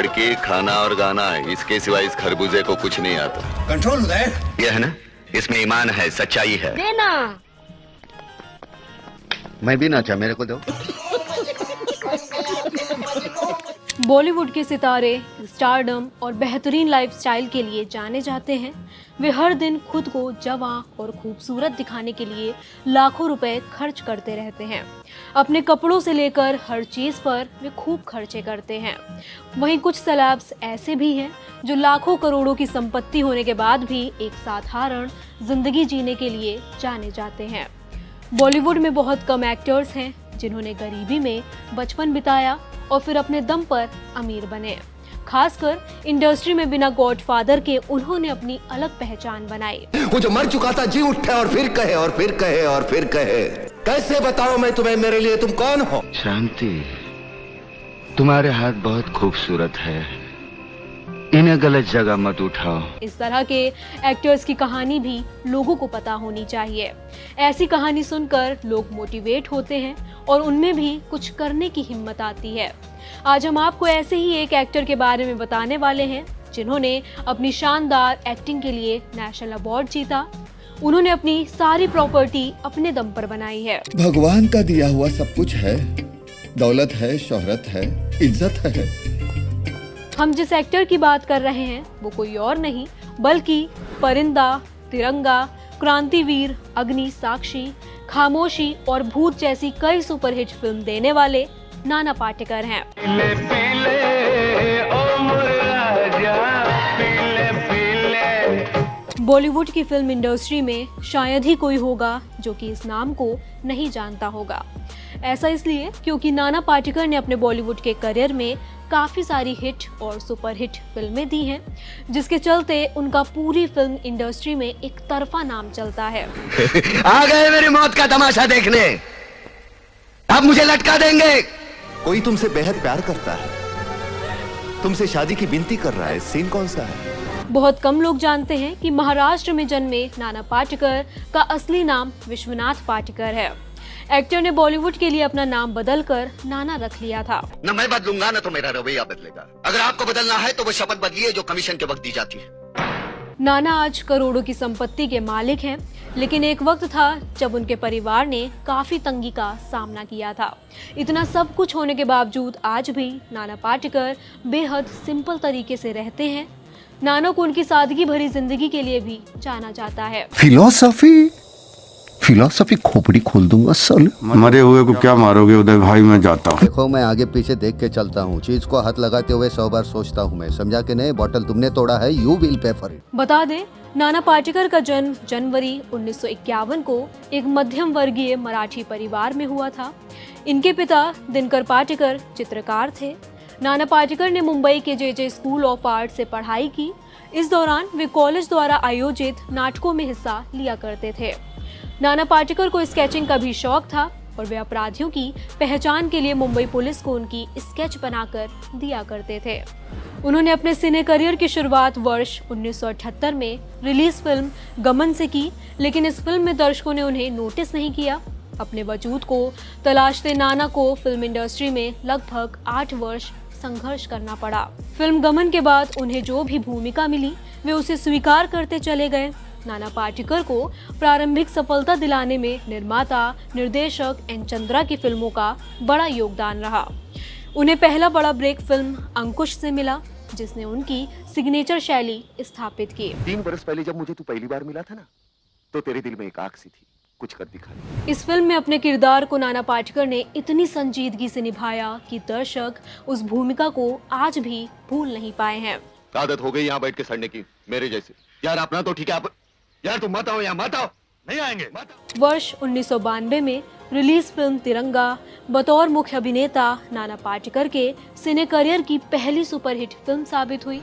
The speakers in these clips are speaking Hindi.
लड़की, खाना और गाना, इसके सिवा इस खरबूजे को कुछ नहीं आता। कंट्रोल उदय। ये है ना, इसमें ईमान है, सच्चाई है। देना। मैं भी नाचा, मेरे को दो। बॉलीवुड के सितारे स्टारडम और बेहतरीन लाइफस्टाइल के लिए जाने जाते हैं। वे हर दिन खुद को जवां और खूबसूरत दिखाने के लिए लाखों रुपए खर्च करते रहते हैं। अपने कपड़ों से लेकर हर चीज़ पर वे खूब खर्चे करते हैं। वहीं कुछ सेलेब्स ऐसे भी हैं जो लाखों करोड़ों की संपत्ति होने के बाद भी एक साधारण जिंदगी जीने के लिए जाने जाते हैं। बॉलीवुड में बहुत कम एक्टर्स हैं जिन्होंने गरीबी में बचपन बिताया और फिर अपने दम पर अमीर बने। खासकर इंडस्ट्री में बिना गॉडफादर के उन्होंने अपनी अलग पहचान बनाई। वो जो मर चुका था जी उठे और फिर कहे और फिर कहे और फिर कहे, कैसे बताऊं मैं तुम्हें मेरे लिए तुम कौन हो? शांति, तुम्हारे हाथ बहुत खूबसूरत है, इन्हें गलत जगह मत उठाओ। इस तरह के एक्टर्स की कहानी भी लोगों को पता होनी चाहिए। ऐसी कहानी सुनकर लोग मोटिवेट होते हैं और उनमें भी कुछ करने की हिम्मत आती है। आज हम आपको ऐसे ही एक एक्टर के बारे में बताने वाले हैं जिन्होंने अपनी शानदार एक्टिंग के लिए नेशनल अवार्ड जीता। उन्होंने अपनी सारी प्रॉपर्टी अपने दम पर बनाई है। भगवान का दिया हुआ सब कुछ है, दौलत है, शोहरत है, इज्जत है। हम जिस एक्टर की बात कर रहे हैं वो कोई और नहीं बल्कि परिंदा, तिरंगा, क्रांतिवीर, अग्नि साक्षी, खामोशी और भूत जैसी कई सुपरहिट फिल्म देने वाले नाना पाटेकर हैं। पीले पीले ओ मुराजा, पीले पीले। बॉलीवुड की फिल्म इंडस्ट्री में शायद ही कोई होगा जो कि इस नाम को नहीं जानता होगा। ऐसा इसलिए क्योंकि नाना पाटेकर ने अपने बॉलीवुड के करियर में काफ़ी सारी हिट और सुपरहिट फिल्में दी हैं, जिसके चलते उनका पूरी फिल्म इंडस्ट्री में एक तरफा नाम चलता है। आ गए मेरी मौत का तमाशा देखने, अब मुझे लटका देंगे। कोई तुमसे बेहद प्यार करता है, तुमसे शादी की विनती कर रहा है, सीन कौन सा है? बहुत कम लोग जानते हैं कि महाराष्ट्र में जन्मे नाना पाटेकर का असली नाम विश्वनाथ पाटेकर है। एक्टर ने बॉलीवुड के लिए अपना नाम बदलकर नाना रख लिया था। न मैं बदलूंगा न तो मेरा रवैया बदलेगा। अगर आपको बदलना है तो वो शपथ बदलिए जो कमीशन के वक्त दी जाती है। नाना आज करोड़ों की संपत्ति के मालिक हैं, लेकिन एक वक्त था जब उनके परिवार ने काफी तंगी का सामना किया था। इतना सब कुछ होने के बावजूद आज भी नाना पाटेकर बेहद सिंपल तरीके से रहते हैं। नाना को उनकी सादगी भरी जिंदगी के लिए भी जाना जाता है। फिलोसफी खोपड़ी खोल दूंगा सल। मरे हुए को क्या मारोगे उदय भाई, मैं जाता हूँ। देखो मैं आगे पीछे देख के चलता हूँ, चीज को हाथ लगाते हुए 100 बार सोचता हूँ मैं, समझा के नहीं? बॉटल तुमने तोड़ा है, you will pay for it. बता दें, नाना पाटेकर का जन्म जनवरी 1951 को एक मध्यम वर्गीय मराठी परिवार में हुआ था। इनके पिता दिनकर पाटेकर चित्रकार थे। नाना पाटेकर ने मुंबई के जे स्कूल ऑफ आर्ट से पढ़ाई की। इस दौरान वे कॉलेज द्वारा आयोजित नाटकों में हिस्सा लिया करते थे। नाना पाटेकर को स्केचिंग का भी शौक था और वे अपराधियों की पहचान के लिए मुंबई पुलिस को उनकी स्केच बनाकर दिया करते थे। उन्होंने अपने सिने करियर की शुरुआत वर्ष 1978 में रिलीज फिल्म गमन से की, लेकिन इस फिल्म में दर्शकों ने उन्हें नोटिस नहीं किया। अपने वजूद को तलाशते नाना को फिल्म इंडस्ट्री में लगभग 8 वर्ष संघर्ष करना पड़ा। फिल्म गमन के बाद उन्हें जो भी भूमिका मिली वे उसे स्वीकार करते चले गए। नाना पाटेकर को प्रारंभिक सफलता दिलाने में निर्माता निर्देशक एन चंद्रा की फिल्मों का बड़ा योगदान रहा। उन्हें पहला बड़ा ब्रेक फिल्म अंकुश से मिला, जिसने उनकी सिग्नेचर शैली स्थापित की। 3 बरस पहले जब मुझे तू पहली बार मिला था ना, तो तेरे दिल में एक आग सी थी, कुछ कर दिखा। इस फिल्म में अपने किरदार को नाना पाटेकर ने इतनी संजीदगी से निभाया कि दर्शक उस भूमिका को आज भी भूल नहीं पाए हैं। आदत हो गई यहाँ बैठ के सड़ने की, मेरे जैसे। यार अपना तो ठीक है, आप यार तुम मत आओ, यहाँ मत आओ, नहीं आएंगे। वर्ष 1992 में रिलीज फिल्म तिरंगा बतौर मुख्य अभिनेता नाना पाटेकर के सिने करियर की पहली सुपरहिट फिल्म साबित हुई।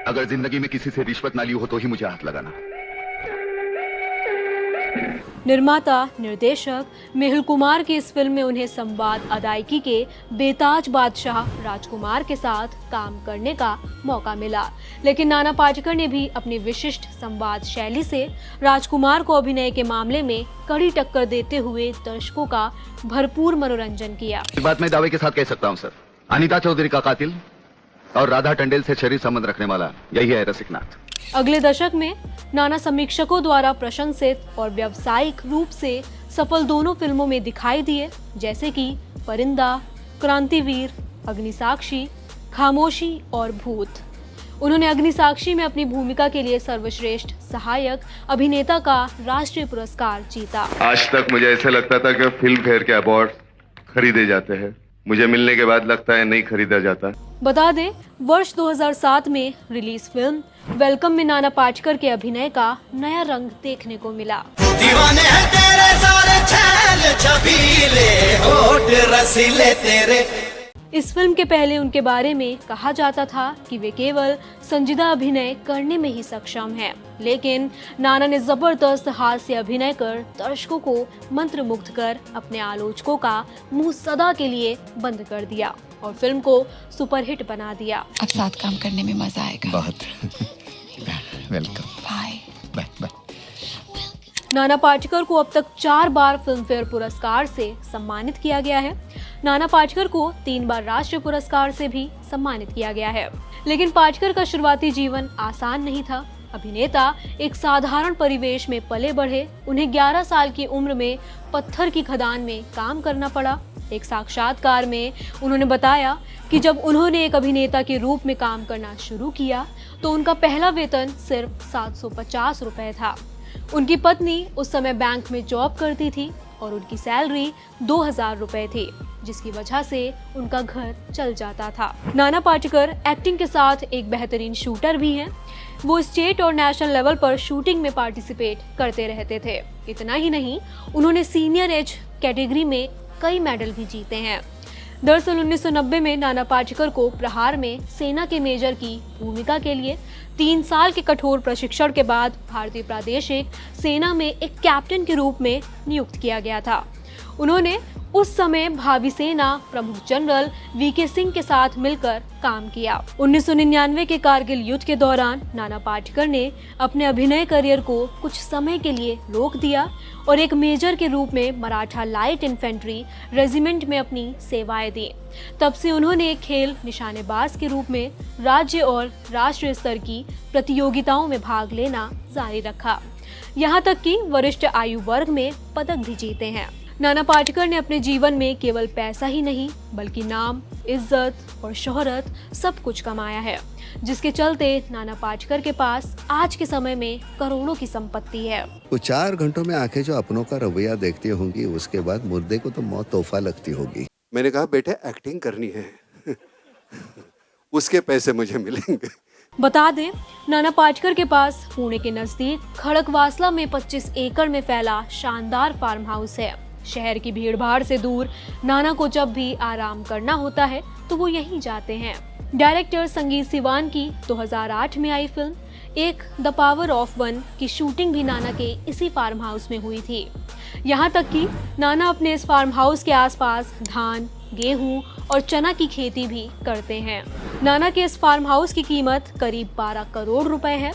अगर जिंदगी में किसी से रिश्वत ना ली हो तो ही मुझे हाथ लगाना। निर्माता निर्देशक मेहुल कुमार की इस फिल्म में उन्हें संवाद अदायकी के बेताज बादशाह राजकुमार के साथ काम करने का मौका मिला, लेकिन नाना पाटेकर ने भी अपनी विशिष्ट संवाद शैली से राजकुमार को अभिनय के मामले में कड़ी टक्कर देते हुए दर्शकों का भरपूर मनोरंजन किया। एक बात मैं दावे के साथ कह सकता हूं सर, अनीता चौधरी का कातिल और राधा टंडेल से शरीर संबंध रखने वाला यही है रसिकनाथ। अगले दशक में नाना समीक्षकों द्वारा प्रशंसित और व्यावसायिक रूप से सफल दोनों फिल्मों में दिखाई दिए, जैसे कि परिंदा, क्रांतिवीर, अग्निसाक्षी, खामोशी और भूत। उन्होंने अग्निसाक्षी में अपनी भूमिका के लिए सर्वश्रेष्ठ सहायक अभिनेता का राष्ट्रीय पुरस्कार जीता। आज तक मुझे ऐसा लगता था कि फिल्म फेयर के अवार्ड खरीदे जाते हैं, मुझे मिलने के बाद लगता है नहीं खरीदा जाता। बता दें, वर्ष 2007 में रिलीज फिल्म वेलकम में नाना पाटेकर के अभिनय का नया रंग देखने को मिला। दीवाने हैं तेरे सारे छैल छबीले होठ रसीले तेरे। इस फिल्म के पहले उनके बारे में कहा जाता था कि वे केवल संजीदा अभिनय करने में ही सक्षम हैं, लेकिन नाना ने जबरदस्त हास्य अभिनय कर दर्शकों को मंत्रमुग्ध कर अपने आलोचकों का मुंह सदा के लिए बंद कर दिया और फिल्म को सुपरहिट बना दिया। अब साथ काम करने में मजा आएगा। बहुत welcome. Bye bye bye. Nana Patekar को अब तक 4 बार फिल्म फेयर पुरस्कार से सम्मानित किया गया है। नाना पाटेकर को 3 बार राष्ट्रीय पुरस्कार से भी सम्मानित किया गया है। लेकिन पाटेकर का शुरुआती जीवन आसान नहीं था। अभिनेता एक साधारण परिवेश में पले बढ़े। उन्हें 11 साल की उम्र में पत्थर की खदान में काम करना पड़ा। एक साक्षात्कार में उन्होंने बताया कि जब उन्होंने एक अभिनेता के रूप में काम करना शुरू किया तो उनका पहला वेतन सिर्फ 750 रुपए था। उनकी पत्नी उस समय बैंक में जॉब करती थी और उनकी सैलरी 2000 रुपए थी, जिसकी वजह से उनका घर चल जाता था। नाना पाटेकर एक्टिंग के साथ एक बेहतरीन शूटर भी हैं। वो स्टेट और नेशनल लेवल पर शूटिंग में पार्टिसिपेट करते रहते थे। इतना ही नहीं, उन्होंने सीनियर एज कैटेगरी में कई मेडल भी जीते हैं। दरअसल 1990 में नाना पाटेकर को प्रहार में सेना के मेजर की भूमिका के लिए 3 साल के कठोर प्रशिक्षण के बाद भारतीय प्रादेशिक सेना में एक कैप्टन के रूप में नियुक्त किया गया था। उन्होंने उस समय भावी सेना प्रमुख जनरल वीके सिंह के साथ मिलकर काम किया। 1999 के कारगिल युद्ध के दौरान नाना पाटेकर ने अपने अभिनय करियर को कुछ समय के लिए रोक दिया और एक मेजर के रूप में मराठा लाइट इन्फेंट्री रेजिमेंट में अपनी सेवाएं दी। तब से उन्होंने एक खेल निशानेबाज के रूप में राज्य और राष्ट्रीय स्तर की प्रतियोगिताओं में भाग लेना जारी रखा, यहाँ तक कि वरिष्ठ आयु वर्ग में पदक भी जीते हैं। नाना पाटेकर ने अपने जीवन में केवल पैसा ही नहीं बल्कि नाम, इज्जत और शोहरत सब कुछ कमाया है, जिसके चलते नाना पाटेकर के पास आज के समय में करोड़ों की संपत्ति है। वो 4 घंटों में आंखें जो अपनों का रवैया देखती होंगी, उसके बाद मुर्दे को तो मौत तोहफा लगती होगी। मैंने कहा बेटे एक्टिंग करनी है उसके पैसे मुझे मिलेंगे। बता दें, नाना पाटेकर के पास पुणे के नजदीक खड़कवासला में 25 एकड़ में फैला शानदार फार्म हाउस है। शहर की भीड़भाड़ से दूर नाना को जब भी आराम करना होता है तो वो यहीं जाते हैं। डायरेक्टर संगीत सिवान की 2008 में आई फिल्म एक द पावर ऑफ वन की शूटिंग भी नाना के इसी फार्म हाउस में हुई थी। यहाँ तक कि नाना अपने इस फार्म हाउस के आसपास धान, गेहूं और चना की खेती भी करते हैं। नाना के इस फार्म हाउस की कीमत करीब 12 करोड़ रुपए है।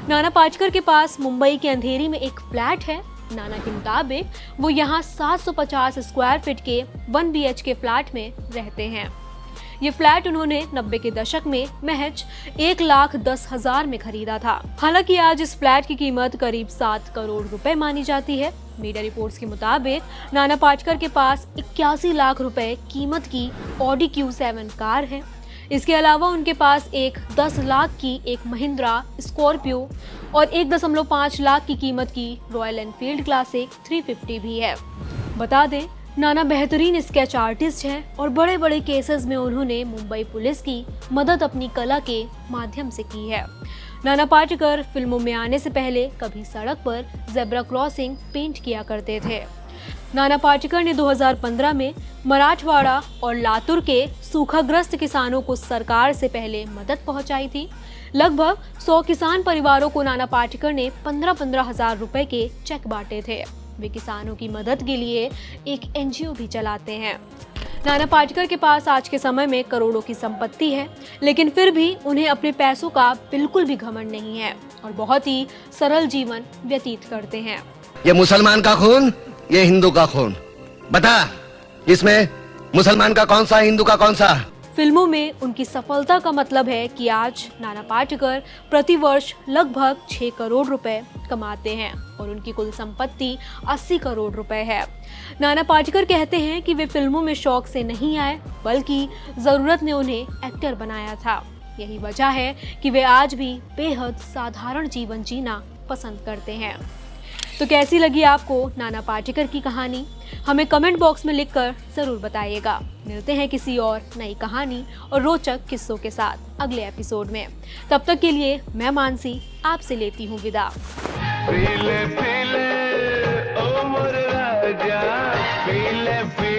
नाना पाटेकर के पास मुंबई के अंधेरी में एक फ्लैट है। नाना के मुताबिक वो यहाँ 750 स्क्वायर फीट के 1 BHK फ्लैट में रहते हैं। ये फ्लैट उन्होंने 90 के दशक में महज 1,10,000 में खरीदा था। हालांकि आज इस फ्लैट की कीमत करीब 7 करोड़ रुपए मानी जाती है। मीडिया रिपोर्ट्स के मुताबिक नाना पाटेकर के पास 81 लाख रुपए कीमत की ऑडी Q7 कार है। इसके अलावा उनके पास एक 10 लाख की एक महिंद्रा स्कॉर्पियो और 1.5 लाख की कीमत की रॉयल एनफील्ड क्लासिक 350 भी है। बता दें, नाना बेहतरीन स्केच आर्टिस्ट हैं और बड़े बड़े केसेस में उन्होंने मुंबई पुलिस की मदद अपनी कला के माध्यम से की है। नाना पाटेकर फिल्मों में आने से पहले कभी सड़क पर जेब्रा क्रॉसिंग पेंट किया करते थे। नाना पाटेकर ने 2015 में मराठवाड़ा और लातूर के सूखाग्रस्त किसानों को सरकार से पहले मदद पहुंचाई थी। लगभग 100 किसान परिवारों को नाना पाटेकर ने 15-15 हजार रुपए के चेक बांटे थे। वे किसानों की मदद के लिए एक NGO भी चलाते हैं। नाना पाटेकर के पास आज के समय में करोड़ों की संपत्ति है, लेकिन फिर भी उन्हें अपने पैसों का बिल्कुल भी घमंड नहीं है और बहुत ही सरल जीवन व्यतीत करते हैं। ये मुसलमान का खून, ये हिंदू का खून, बता इसमें मुसलमान का कौन सा, हिंदू का कौन सा? फिल्मों में उनकी सफलता का मतलब है कि आज नाना पाटेकर प्रतिवर्ष लगभग 6 करोड़ रुपए कमाते हैं और उनकी कुल संपत्ति 80 करोड़ रुपए है। नाना पाटेकर कहते हैं कि वे फिल्मों में शौक से नहीं आए, बल्कि जरूरत ने उन्हें एक्टर बनाया था। यही वजह है कि वे आज भी बेहद साधारण जीवन जीना पसंद करते हैं। तो कैसी लगी आपको नाना पाटेकर की कहानी? हमें कमेंट बॉक्स में लिखकर जरूर बताइएगा। मिलते हैं किसी और नई कहानी और रोचक किस्सों के साथ अगले एपिसोड में। तब तक के लिए मैं मानसी आपसे लेती हूँ विदा। पीले पीले ओ मोरे राजा, पीले पीले